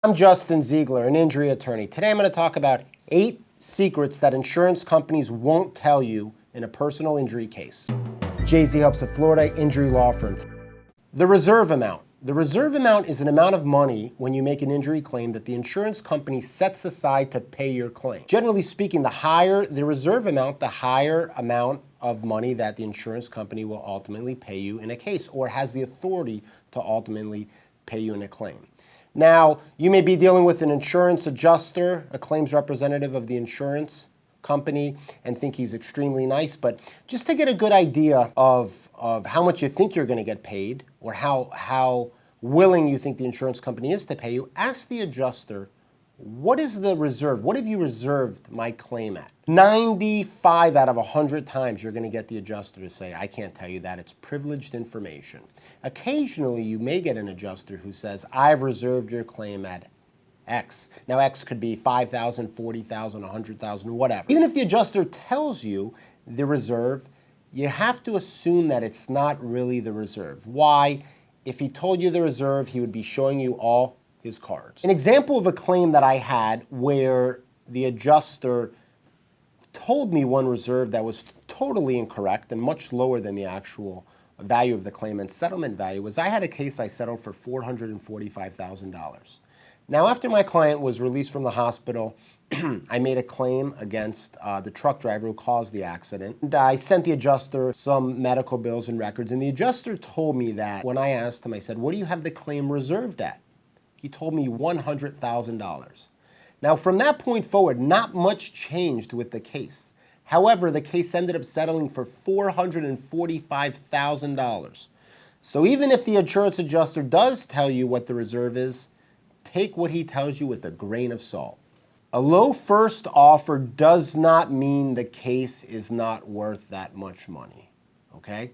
I'm Justin Ziegler, an injury attorney. Today I'm going to talk about 8 secrets that insurance companies won't tell you in a personal injury case. JZ Helps of Florida Injury Law Firm. The reserve amount. The reserve amount is an amount of money when you make an injury claim that the insurance company sets aside to pay your claim. Generally speaking, the higher the reserve amount, the higher amount of money that the insurance company will ultimately pay you in a case, or has the authority to ultimately pay you in a claim. Now, you may be dealing with an insurance adjuster, a claims representative of the insurance company, and think he's extremely nice, but just to get a good idea of how much you think you're going to get paid, or how willing you think the insurance company is to pay you, ask the adjuster, what is the reserve? What have you reserved my claim at? 95 out of 100 times you're going to get the adjuster to say, I can't tell you that, it's privileged information. Occasionally you may get an adjuster who says, I've reserved your claim at X. Now X could be 5,000, 40,000, 100,000, whatever. Even if the adjuster tells you the reserve, you have to assume that it's not really the reserve. Why? If he told you the reserve, he would be showing you all his cards. An example of a claim that I had where the adjuster told me one reserve that was totally incorrect and much lower than the actual value of the claim and settlement value was I had a case I settled for $445,000. Now, after my client was released from the hospital, I made a claim against the truck driver who caused the accident. And I sent the adjuster some medical bills and records, and the adjuster told me that when I asked him, I said, what do you have the claim reserved at? He told me $100,000. Now, from that point forward, not much changed with the case. However, the case ended up settling for $445,000. So even if the insurance adjuster does tell you what the reserve is, take what he tells you with a grain of salt. A low first offer does not mean the case is not worth that much money, okay?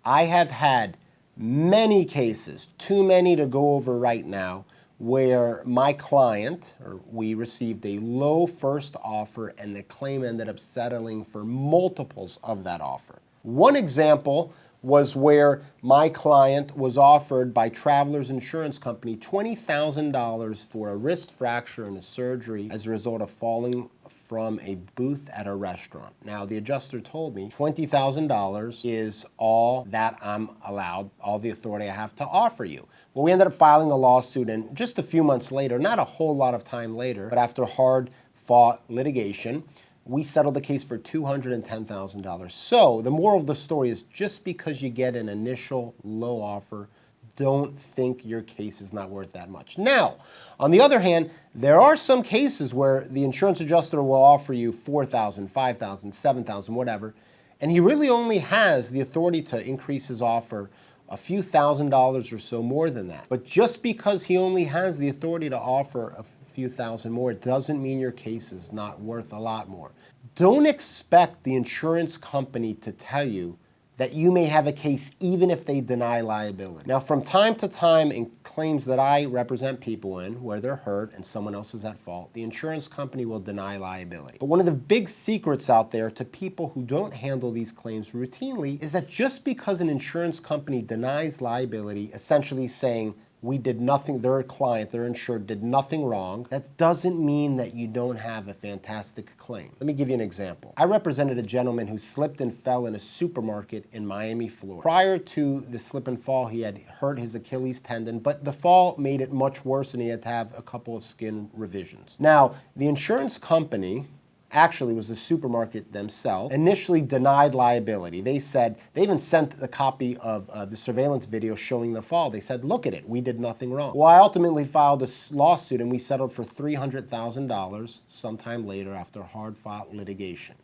I have had many cases, too many to go over right now, where my client, or we received a low first offer and the claim ended up settling for multiples of that offer. One example was where my client was offered by Travelers Insurance Company $20,000 for a wrist fracture and a surgery as a result of falling from a booth at a restaurant. Now, the adjuster told me $20,000 is all that I'm allowed, all the authority I have to offer you. Well, we ended up filing a lawsuit, and just a few months later, not a whole lot of time later, but after hard-fought litigation, we settled the case for $210,000. So the moral of the story is just because you get an initial low offer, don't think your case is not worth that much. Now, on the other hand, there are some cases where the insurance adjuster will offer you $4,000, $5,000, $7,000, whatever, and he really only has the authority to increase his offer a few $1,000s or so more than that. But just because he only has the authority to offer a few thousand more, it doesn't mean your case is not worth a lot more. Don't expect the insurance company to tell you that you may have a case even if they deny liability. Now, from time to time in claims that I represent people in where they're hurt and someone else is at fault, the insurance company will deny liability. But one of the big secrets out there to people who don't handle these claims routinely is that just because an insurance company denies liability, essentially saying, we did nothing, their client, their insured, did nothing wrong, that doesn't mean that you don't have a fantastic claim. Let me give you an example. I represented a gentleman who slipped and fell in a supermarket in Miami, Florida. Prior to the slip and fall, he had hurt his Achilles tendon, but the fall made it much worse and he had to have a couple of skin revisions. Now, the insurance company, actually was the supermarket themselves, initially denied liability. They said, they even sent a copy of the surveillance video showing the fall. They said, look at it, we did nothing wrong. Well, I ultimately filed a lawsuit and we settled for $300,000 sometime later after hard-fought litigation.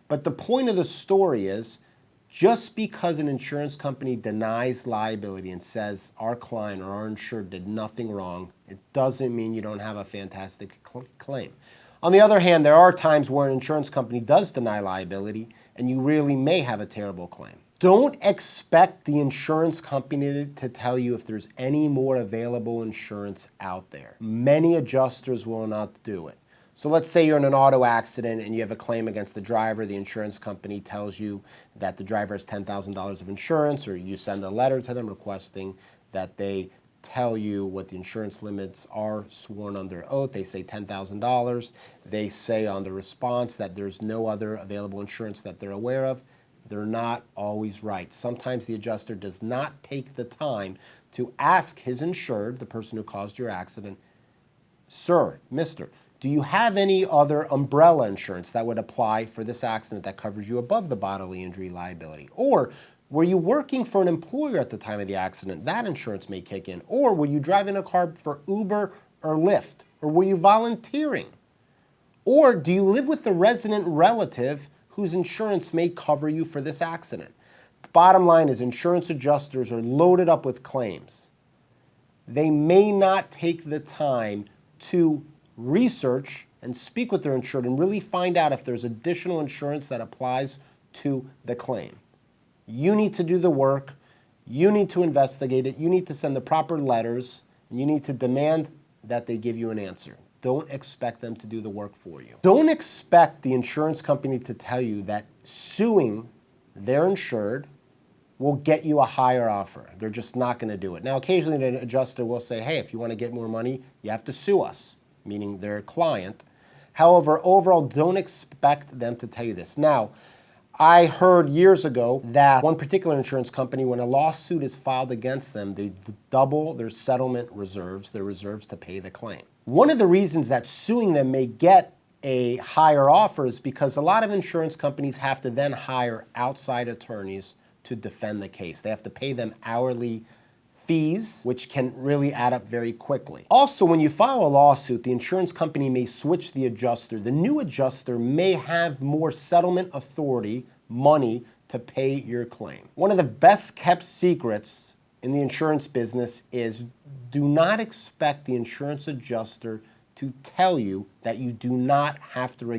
But the point of the story is, just because an insurance company denies liability and says our client or our insured did nothing wrong, it doesn't mean you don't have a fantastic claim. On the other hand, there are times where an insurance company does deny liability and you really may have a terrible claim. Don't expect the insurance company to tell you if there's any more available insurance out there. Many adjusters will not do it. So let's say you're in an auto accident and you have a claim against the driver. The insurance company tells you that the driver has $10,000 of insurance, or you send a letter to them requesting that they tell you what the insurance limits are sworn under oath. They say $10,000. They say on the response that there's no other available insurance that they're aware of. They're not always right. Sometimes the adjuster does not take the time to ask his insured, the person who caused your accident, sir, mister, do you have any other umbrella insurance that would apply for this accident that covers you above the bodily injury liability? Or were you working for an employer at the time of the accident? That insurance may kick in. Or were you driving a car for Uber or Lyft? Or were you volunteering? Or do you live with a resident relative whose insurance may cover you for this accident? Bottom line is insurance adjusters are loaded up with claims. They may not take the time to research and speak with their insured and really find out if there's additional insurance that applies to the claim. You need to do the work. You need to investigate it. You need to send the proper letters, and you need to demand that they give you an answer. Don't expect them to do the work for you. Don't expect the insurance company to tell you that suing their insured will get you a higher offer. They're just not going to do it. Now, occasionally an adjuster will say, hey, if you want to get more money, you have to sue us, meaning their client. However, overall, don't expect them to tell you this. Now, I heard years ago that one particular insurance company, when a lawsuit is filed against them, they double their settlement reserves, their reserves to pay the claim. One of the reasons that suing them may get a higher offer is because a lot of insurance companies have to then hire outside attorneys to defend the case. They have to pay them hourly fees, which can really add up very quickly. Also, when you file a lawsuit, the insurance company may switch the adjuster. The new adjuster may have more settlement authority, money, to pay your claim. One of the best kept secrets in the insurance business is do not expect the insurance adjuster to tell you that you do not have to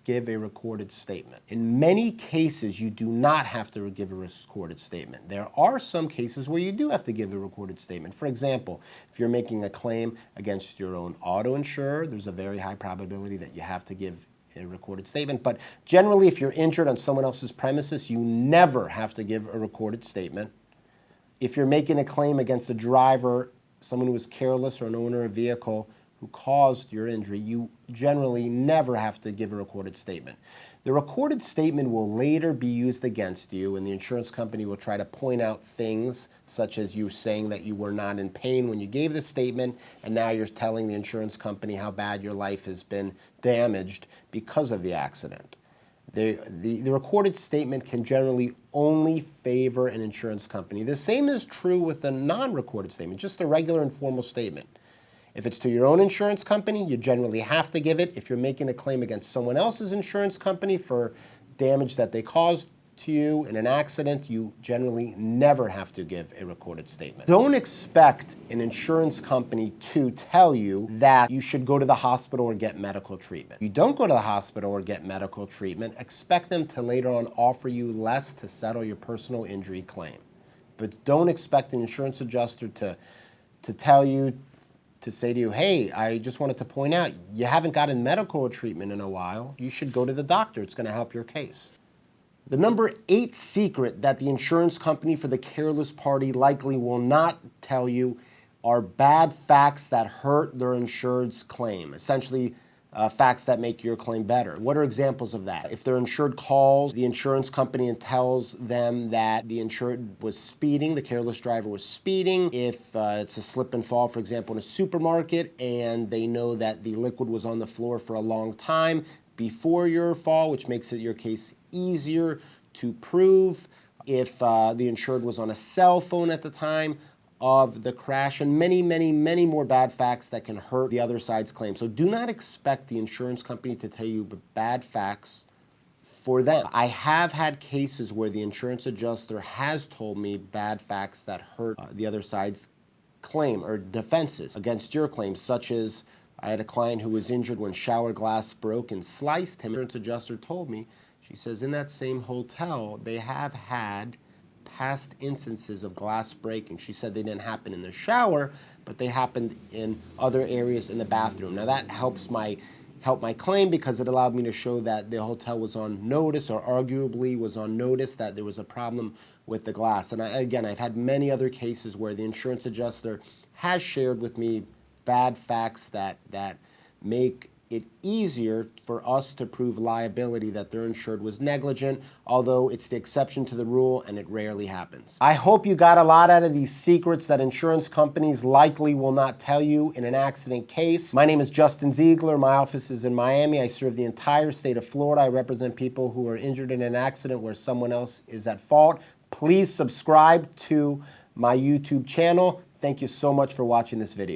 give a recorded statement. In many cases, you do not have to give a recorded statement. There are some cases where you do have to give a recorded statement. For example, if you're making a claim against your own auto insurer, there's a very high probability that you have to give a recorded statement. But generally, if you're injured on someone else's premises, you never have to give a recorded statement. If you're making a claim against a driver, someone who was careless, or an owner of a vehicle who caused your injury, you generally never have to give a recorded statement. The recorded statement will later be used against you, and the insurance company will try to point out things such as you saying that you were not in pain when you gave the statement, and now you're telling the insurance company how bad your life has been damaged because of the accident. The recorded statement can generally only favor an insurance company. The same is true with a non-recorded statement, just a regular informal statement. If it's to your own insurance company, you generally have to give it. If you're making a claim against someone else's insurance company for damage that they caused to you in an accident, you generally never have to give a recorded statement. Don't expect an insurance company to tell you that you should go to the hospital or get medical treatment. If you don't go to the hospital or get medical treatment, expect them to later on offer you less to settle your personal injury claim. But don't expect an insurance adjuster to tell you, to say to you, hey, I just wanted to point out, you haven't gotten medical treatment in a while. You should go to the doctor. It's going to help your case. The number 8 secret that the insurance company for the careless party likely will not tell you are bad facts that hurt their insured's claim. Essentially, facts that make your claim better. What are examples of that? If their insured calls the insurance company and tells them that the insured was speeding, the careless driver was speeding, if it's a slip and fall, for example, in a supermarket, and they know that the liquid was on the floor for a long time before your fall, which makes it your case easier to prove. If the insured was on a cell phone at the time of the crash, and many, many, many more bad facts that can hurt the other side's claim. So do not expect the insurance company to tell you bad facts for them. I have had cases where the insurance adjuster has told me bad facts that hurt the other side's claim or defenses against your claim, such as I had a client who was injured when shower glass broke and sliced him. The insurance adjuster told me, she says, in that same hotel, they have had past instances of glass breaking. She said they didn't happen in the shower, but they happened in other areas in the bathroom. Now that helped my claim because it allowed me to show that the hotel was on notice, or arguably was on notice, that there was a problem with the glass. And I've had many other cases where the insurance adjuster has shared with me bad facts that make it easier for us to prove liability that their insured was negligent, although it's the exception to the rule and it rarely happens. I hope you got a lot out of these secrets that insurance companies likely will not tell you in an accident case. My name is Justin Ziegler. My office is in Miami. I serve the entire state of Florida. I represent people who are injured in an accident where someone else is at fault. Please subscribe to my YouTube channel. Thank you so much for watching this video.